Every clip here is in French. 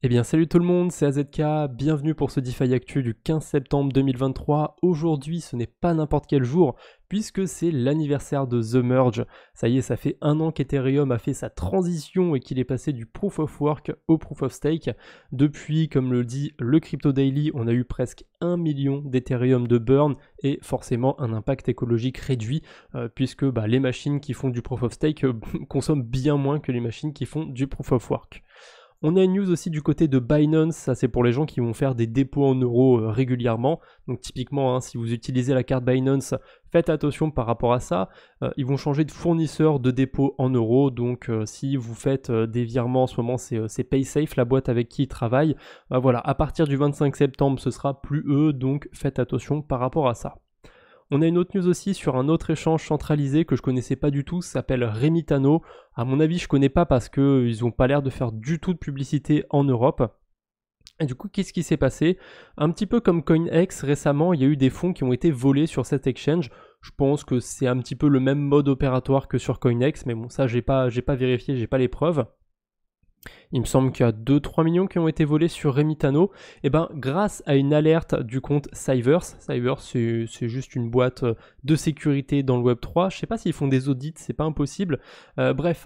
Eh bien salut tout le monde, c'est AZK, bienvenue pour ce DeFi Actu du 15 septembre 2023. Aujourd'hui ce n'est pas n'importe quel jour puisque c'est l'anniversaire de The Merge. Ça y est, ça fait un an qu'Ethereum a fait sa transition et qu'il est passé du Proof of Work au Proof of Stake. Depuis, comme le dit le Crypto Daily, on a eu presque 1 million d'Ethereum de burn et forcément un impact écologique réduit puisque les machines qui font du Proof of Stake consomment bien moins que les machines qui font du Proof of Work. On a une news aussi du côté de Binance, ça c'est pour les gens qui vont faire des dépôts en euros régulièrement. Donc typiquement, si vous utilisez la carte Binance, faites attention par rapport à ça. Ils vont changer de fournisseur de dépôt en euros. Donc si vous faites des virements en ce moment, c'est PaySafe, la boîte avec qui ils travaillent. Voilà, à partir du 25 septembre, ce sera plus eux, donc faites attention par rapport à ça. On a une autre news aussi sur un autre échange centralisé que je connaissais pas du tout, ça s'appelle Remitano. À mon avis, je connais pas parce qu'ils n'ont pas l'air de faire du tout de publicité en Europe. Et du coup, qu'est-ce qui s'est passé? Un petit peu comme CoinEx, récemment, il y a eu des fonds qui ont été volés sur cet exchange. Je pense que c'est un petit peu le même mode opératoire que sur CoinEx, mais bon, ça, j'ai pas vérifié, j'ai pas les preuves. Il me semble qu'il y a 2-3 millions qui ont été volés sur Remitano. Et grâce à une alerte du compte Cyverse, c'est juste une boîte de sécurité dans le Web3. Je sais pas s'ils font des audits, c'est pas impossible. Bref,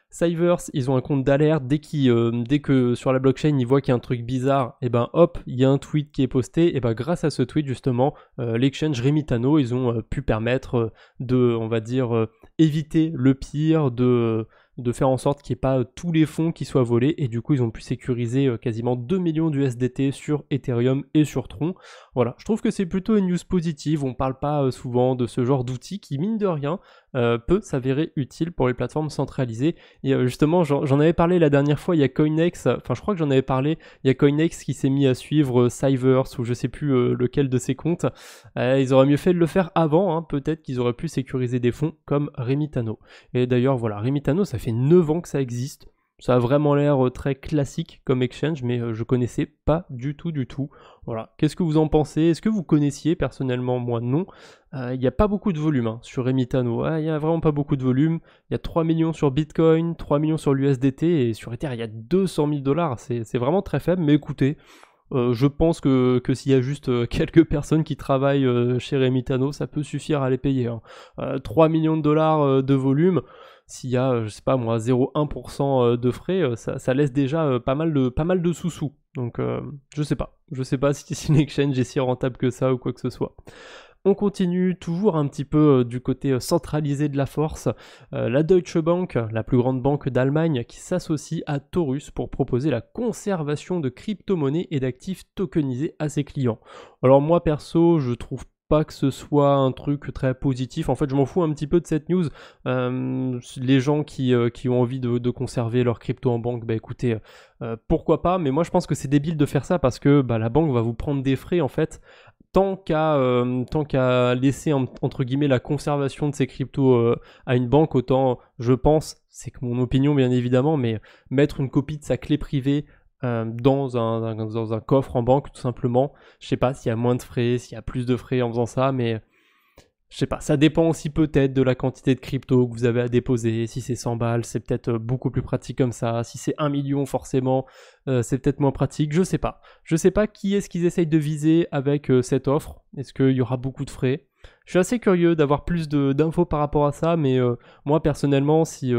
Cyverse, ils ont un compte d'alerte. Dès que sur la blockchain, ils voient qu'il y a un truc bizarre, hop, il y a un tweet qui est posté. Et grâce à ce tweet, justement, l'exchange Remitano, ils ont pu permettre de, on va dire, éviter le pire, de faire en sorte qu'il n'y ait pas tous les fonds qui soient volés, et du coup ils ont pu sécuriser quasiment 2 millions d'USDT sur Ethereum et sur Tron. Voilà, je trouve que c'est plutôt une news positive. On parle pas souvent de ce genre d'outils qui, mine de rien, peut s'avérer utile pour les plateformes centralisées. Et justement, j'en avais parlé la dernière fois, il y a CoinEx, enfin je crois que j'en avais parlé, il y a CoinEx qui s'est mis à suivre Cyverse, ou je sais plus lequel de ses comptes. Ils auraient mieux fait de le faire avant, peut-être qu'ils auraient pu sécuriser des fonds comme Remitano. Et d'ailleurs, voilà, Remitano, ça fait 9 ans que ça existe. Ça a vraiment l'air très classique comme exchange, mais je connaissais pas du tout. Voilà. Qu'est-ce que vous en pensez? Est-ce que vous connaissiez? Personnellement, moi non. Il n'y a pas beaucoup de volume sur Remitano. Il n'y a vraiment pas beaucoup de volume. Il y a 3 millions sur Bitcoin, 3 millions sur l'USDT, et sur Ether, il y a 200 000 $. C'est vraiment très faible, mais écoutez, je pense que s'il y a juste quelques personnes qui travaillent chez Remitano, ça peut suffire à les payer. 3 millions de dollars de volume, s'il y a, je sais pas moi, 0,1% de frais, ça laisse déjà pas mal de sous-sous. Donc je sais pas si une exchange est si rentable que ça ou quoi que ce soit. On continue toujours un petit peu du côté centralisé de la force. La Deutsche Bank, la plus grande banque d'Allemagne, qui s'associe à Taurus pour proposer la conservation de crypto-monnaies et d'actifs tokenisés à ses clients. Alors moi perso, je trouve pas que ce soit un truc très positif. En fait, je m'en fous un petit peu de cette news. Les gens qui ont envie de conserver leur crypto en banque, écoutez, pourquoi pas. Mais moi, je pense que c'est débile de faire ça parce que la banque va vous prendre des frais en fait. Tant qu'à laisser entre guillemets la conservation de ces cryptos à une banque, autant, je pense, c'est que mon opinion bien évidemment, mais mettre une copie de sa clé privée dans un coffre en banque tout simplement. Je sais pas s'il y a moins de frais, s'il y a plus de frais en faisant ça, mais je sais pas, ça dépend aussi peut-être de la quantité de crypto que vous avez à déposer. Si c'est 100 balles, c'est peut-être beaucoup plus pratique comme ça. Si c'est 1 million, forcément, c'est peut-être moins pratique. Je sais pas. Je sais pas qui est-ce qu'ils essayent de viser avec cette offre. Est-ce qu'il y aura beaucoup de frais? Je suis assez curieux d'avoir plus d'infos par rapport à ça, mais moi personnellement, si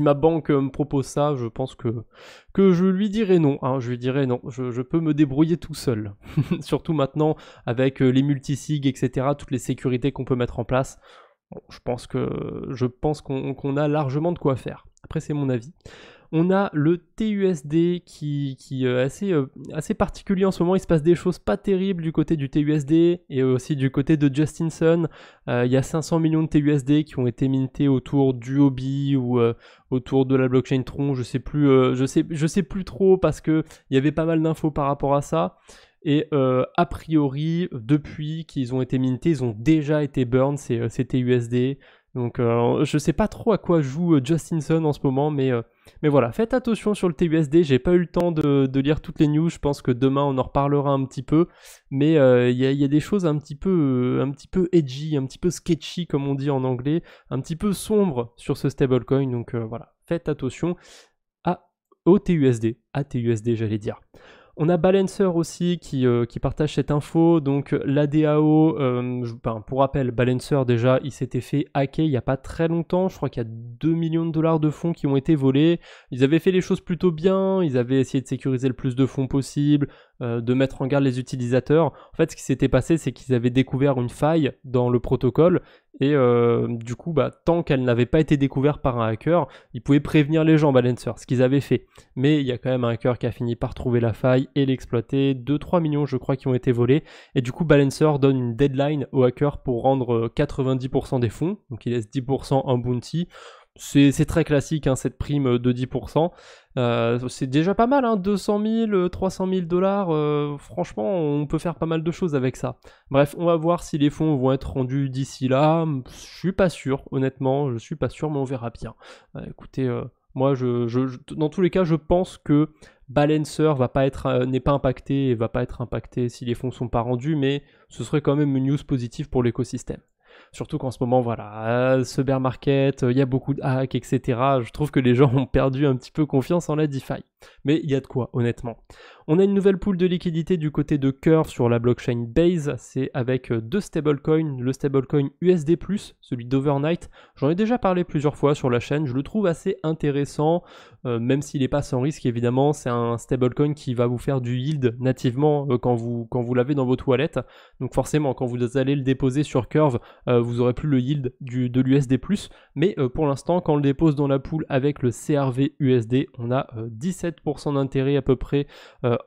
ma banque me propose ça, je pense que je lui dirai non. Je lui dirai non, je peux me débrouiller tout seul. Surtout maintenant, avec les multisig, etc., toutes les sécurités qu'on peut mettre en place. Bon, je pense qu'on a largement de quoi faire. Après, c'est mon avis. On a le TUSD qui est assez particulier en ce moment. Il se passe des choses pas terribles du côté du TUSD et aussi du côté de Justinson. Il y a 500 millions de TUSD qui ont été mintés autour du Huobi ou autour de la blockchain Tron. Je sais plus trop parce que il y avait pas mal d'infos par rapport à ça. Et a priori, depuis qu'ils ont été mintés, ils ont déjà été burn ces TUSD. Donc je sais pas trop à quoi joue Justinson en ce moment, mais voilà, faites attention sur le TUSD. J'ai pas eu le temps de lire toutes les news. Je pense que demain on en reparlera un petit peu, mais il y a des choses un petit peu edgy, un petit peu sketchy comme on dit en anglais, un petit peu sombre sur ce stablecoin. Donc voilà, faites attention ATUSD, j'allais dire. On a Balancer aussi qui partage cette info, donc la DAO, pour rappel, Balancer déjà, il s'était fait hacker il n'y a pas très longtemps, je crois qu'il y a 2 millions de dollars de fonds qui ont été volés, ils avaient fait les choses plutôt bien, ils avaient essayé de sécuriser le plus de fonds possible, de mettre en garde les utilisateurs. En fait, ce qui s'était passé, c'est qu'ils avaient découvert une faille dans le protocole, et du coup, tant qu'elle n'avait pas été découverte par un hacker, ils pouvaient prévenir les gens, Balancer, ce qu'ils avaient fait. Mais il y a quand même un hacker qui a fini par trouver la faille et l'exploiter. 2-3 millions, je crois, qui ont été volés. Et du coup, Balancer donne une deadline aux hackers pour rendre 90% des fonds. Donc il laisse 10% en bounty. C'est très classique, hein, cette prime de 10%. C'est déjà pas mal, hein, 200 000, 300 000 dollars. Franchement, on peut faire pas mal de choses avec ça. Bref, on va voir si les fonds vont être rendus d'ici là. Je suis pas sûr, honnêtement, je suis pas sûr, mais on verra bien. Écoutez, moi, dans tous les cas, je pense que Balancer n'est pas impacté et va pas être impacté si les fonds sont pas rendus, mais ce serait quand même une news positive pour l'écosystème. Surtout qu'en ce moment, voilà, ce bear market, il y a beaucoup de hacks, etc. Je trouve que les gens ont perdu un petit peu confiance en la DeFi. Mais il y a de quoi, honnêtement. On a une nouvelle pool de liquidité du côté de Curve sur la blockchain Base. C'est avec deux stablecoins, le stablecoin USD+, celui d'Overnight. J'en ai déjà parlé plusieurs fois sur la chaîne. Je le trouve assez intéressant, même s'il n'est pas sans risque, évidemment. C'est un stablecoin qui va vous faire du yield nativement quand vous l'avez dans vos toilettes. Donc forcément, quand vous allez le déposer sur Curve, vous aurez plus le yield de l'USD+. Mais pour l'instant, quand on le dépose dans la pool avec le CRV USD, on a 17% d'intérêt à peu près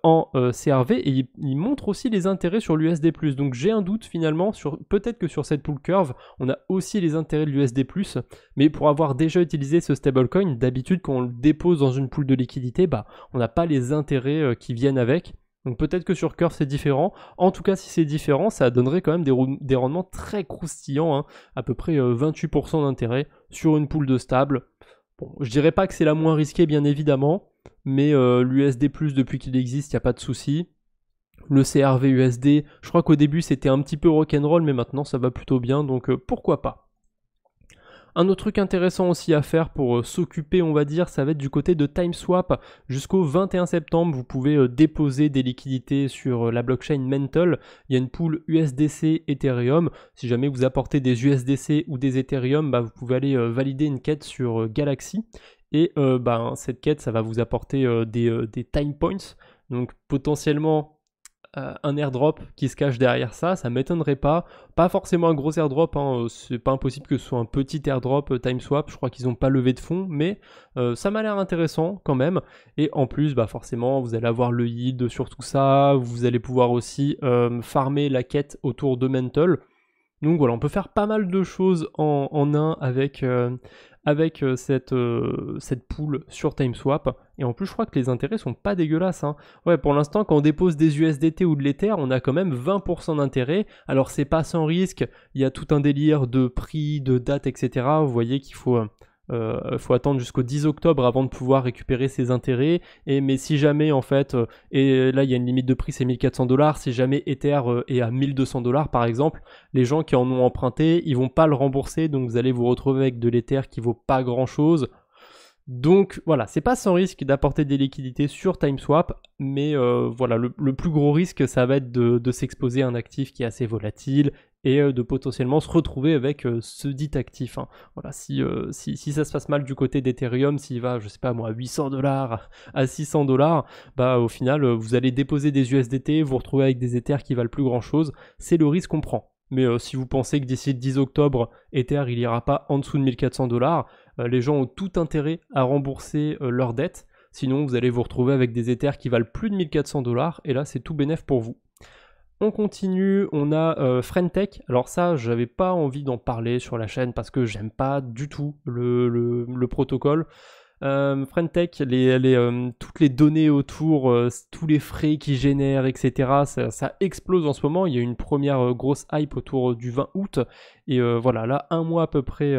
en CRV, et il montre aussi les intérêts sur l'USD+. Donc j'ai un doute finalement, peut-être que sur cette pool Curve, on a aussi les intérêts de l'USD+, mais pour avoir déjà utilisé ce stablecoin, d'habitude quand on le dépose dans une pool de liquidité, on n'a pas les intérêts qui viennent avec. Donc peut-être que sur Curve c'est différent. En tout cas, si c'est différent, ça donnerait quand même des rendements très croustillants, hein, à peu près 28% d'intérêt sur une pool de stable. Bon, je dirais pas que c'est la moins risquée, bien évidemment, mais l'USD+, depuis qu'il existe, il n'y a pas de souci. Le CRV USD, je crois qu'au début c'était un petit peu rock'n'roll, mais maintenant ça va plutôt bien, donc pourquoi pas. Un autre truc intéressant aussi à faire pour s'occuper, on va dire, ça va être du côté de TimeSwap. Jusqu'au 21 septembre, vous pouvez déposer des liquidités sur la blockchain Mental. Il y a une pool USDC Ethereum. Si jamais vous apportez des USDC ou des Ethereum, vous pouvez aller valider une quête sur Galaxy. Et cette quête, ça va vous apporter des time points. Donc potentiellement un airdrop qui se cache derrière ça m'étonnerait pas forcément un gros airdrop, hein, c'est pas impossible que ce soit un petit airdrop TimeSwap, je crois qu'ils n'ont pas levé de fonds, mais ça m'a l'air intéressant quand même, et en plus forcément vous allez avoir le yield sur tout ça, vous allez pouvoir aussi farmer la quête autour de Mental. Donc voilà, on peut faire pas mal de choses en un avec cette pool sur TimeSwap. Et en plus, je crois que les intérêts sont pas dégueulasses, hein. Ouais, pour l'instant, quand on dépose des USDT ou de l'Ether, on a quand même 20% d'intérêt. Alors, c'est pas sans risque. Il y a tout un délire de prix, de date, etc. Vous voyez qu'il faut attendre jusqu'au 10 octobre avant de pouvoir récupérer ses intérêts. Mais si jamais, en fait, et là il y a une limite de prix, c'est 1400 $. Si jamais Ether est à 1200 $ par exemple, les gens qui en ont emprunté, ils vont pas le rembourser. Donc vous allez vous retrouver avec de l'Ether qui vaut pas grand chose. Donc voilà, c'est pas sans risque d'apporter des liquidités sur TimeSwap, mais voilà, le plus gros risque, ça va être de s'exposer à un actif qui est assez volatile et de potentiellement se retrouver avec ce dit actif, hein. Voilà, si ça se passe mal du côté d'Ethereum, s'il va, je sais pas moi, à 800 $, à 600 $, au final, vous allez déposer des USDT, vous retrouvez avec des Ethers qui valent plus grand chose, c'est le risque qu'on prend. Mais si vous pensez que d'ici le 10 octobre, Ether il ira pas en dessous de 1400 $, les gens ont tout intérêt à rembourser leurs dettes. Sinon, vous allez vous retrouver avec des Ethers qui valent plus de 1400 $, et là, c'est tout bénef pour vous. On continue, on a Friendtech. Alors ça, j'avais pas envie d'en parler sur la chaîne parce que j'aime pas du tout le protocole. Friendtech, toutes les données autour, tous les frais qu'ils génèrent, etc., ça explose en ce moment. Il y a une première grosse hype autour du 20 août. Et voilà, là, un mois à peu près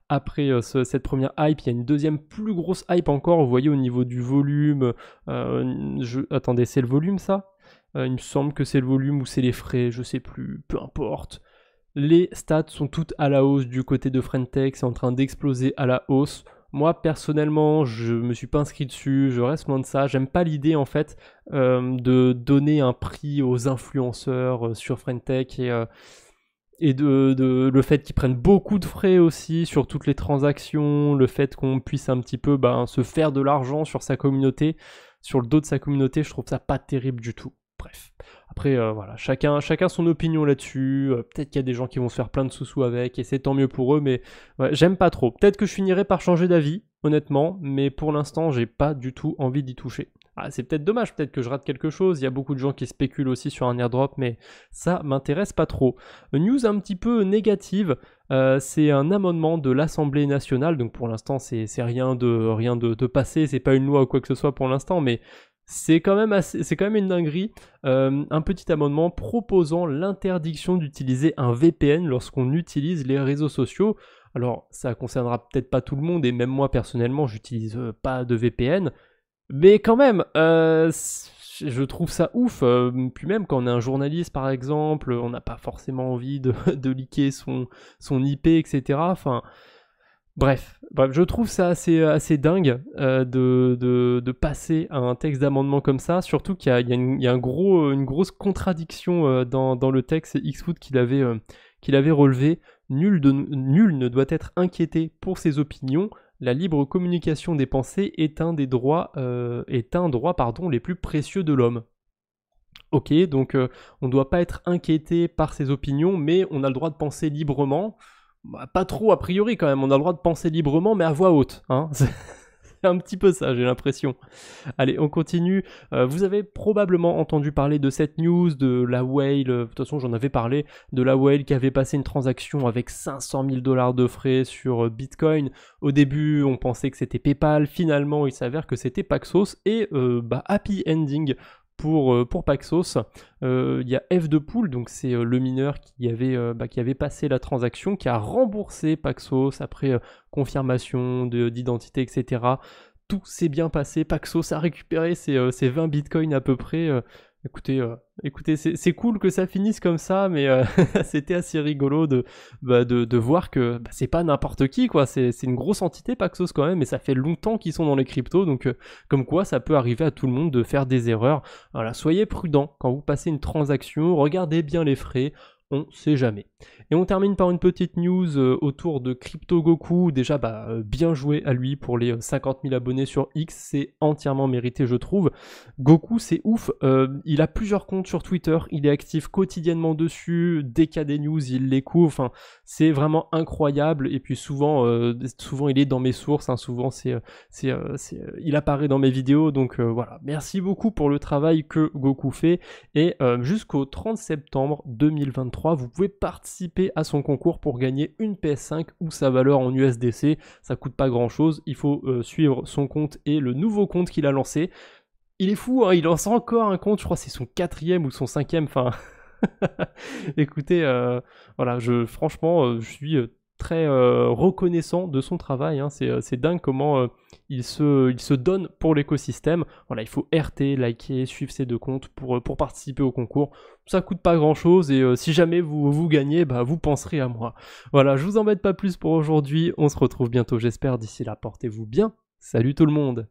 après cette première hype, il y a une deuxième plus grosse hype encore. Vous voyez au niveau du volume. Attendez, c'est le volume ça ? Il me semble que c'est le volume ou c'est les frais, je sais plus, peu importe. Les stats sont toutes à la hausse du côté de Friendtech, c'est en train d'exploser à la hausse. Moi, personnellement, je me suis pas inscrit dessus, je reste loin de ça. J'aime pas l'idée, en fait, de donner un prix aux influenceurs sur Friendtech et le fait qu'ils prennent beaucoup de frais aussi sur toutes les transactions, le fait qu'on puisse un petit peu se faire de l'argent sur sa communauté, sur le dos de sa communauté, je trouve ça pas terrible du tout. Bref. Après, voilà, chacun son opinion là-dessus. Peut-être qu'il y a des gens qui vont se faire plein de sous-sous avec, et c'est tant mieux pour eux, mais ouais, j'aime pas trop. Peut-être que je finirai par changer d'avis, honnêtement, mais pour l'instant, j'ai pas du tout envie d'y toucher. Ah, c'est peut-être dommage, peut-être que je rate quelque chose. Il y a beaucoup de gens qui spéculent aussi sur un airdrop, mais ça m'intéresse pas trop. News un petit peu négative, c'est un amendement de l'Assemblée nationale. Donc pour l'instant, c'est rien de passé, c'est pas une loi ou quoi que ce soit pour l'instant, mais c'est quand même une dinguerie. Un petit amendement proposant l'interdiction d'utiliser un VPN lorsqu'on utilise les réseaux sociaux. Alors, ça concernera peut-être pas tout le monde, et même moi personnellement, j'utilise pas de VPN. Mais quand même, je trouve ça ouf. Puis même quand on est un journaliste, par exemple, on n'a pas forcément envie de leaker son IP, etc. Enfin, bref, je trouve ça assez dingue de passer à un texte d'amendement comme ça, surtout qu'il y a une grosse contradiction dans le texte. C'est Xfood qui l'avait relevé. Nul ne doit être inquiété pour ses opinions. La libre communication des pensées est un droit les plus précieux de l'homme. Ok, donc on ne doit pas être inquiété par ses opinions, mais on a le droit de penser librement. Pas trop a priori quand même, on a le droit de penser librement, mais à voix haute. Hein. C'est un petit peu ça, j'ai l'impression. Allez, on continue. Vous avez probablement entendu parler de cette news, de la whale, de toute façon j'en avais parlé, de la whale qui avait passé une transaction avec 500 000 $ de frais sur Bitcoin. Au début, on pensait que c'était PayPal, finalement il s'avère que c'était Paxos, et happy ending pour Paxos. Il y a F2Pool, donc c'est le mineur qui avait passé la transaction, qui a remboursé Paxos après confirmation d'identité, etc. Tout s'est bien passé, Paxos a récupéré ses 20 bitcoins à peu près. Écoutez, c'est cool que ça finisse comme ça, mais c'était assez rigolo de voir que c'est pas n'importe qui, quoi. C'est une grosse entité, Paxos, quand même, et ça fait longtemps qu'ils sont dans les cryptos, donc comme quoi ça peut arriver à tout le monde de faire des erreurs. Voilà, soyez prudents quand vous passez une transaction, regardez bien les frais. On sait jamais. Et on termine par une petite news autour de Crypto Goku. Déjà, bien joué à lui pour les 50 000 abonnés sur X. C'est entièrement mérité, je trouve. Goku, c'est ouf. Il a plusieurs comptes sur Twitter. Il est actif quotidiennement dessus. Dès qu'il y a des news, il les couvre. Enfin, c'est vraiment incroyable. Et puis souvent il est dans mes sources. Hein. Souvent, il apparaît dans mes vidéos. Donc voilà. Merci beaucoup pour le travail que Goku fait. Et jusqu'au 30 septembre 2023, vous pouvez participer à son concours pour gagner une PS5 ou sa valeur en USDC. Ça coûte pas grand chose, il faut suivre son compte et le nouveau compte qu'il a lancé. Il est fou, hein, il lance encore un compte, je crois que c'est son 4e ou son 5e, enfin... Écoutez, voilà, franchement, je suis très reconnaissant de son travail, hein. C'est dingue comment il se donne pour l'écosystème. Voilà, il faut RT, liker, suivre ces deux comptes pour participer au concours. Ça coûte pas grand chose, et si jamais vous gagnez, vous penserez à moi. Voilà, je vous embête pas plus pour aujourd'hui, on se retrouve bientôt j'espère, d'ici là portez-vous bien, salut tout le monde.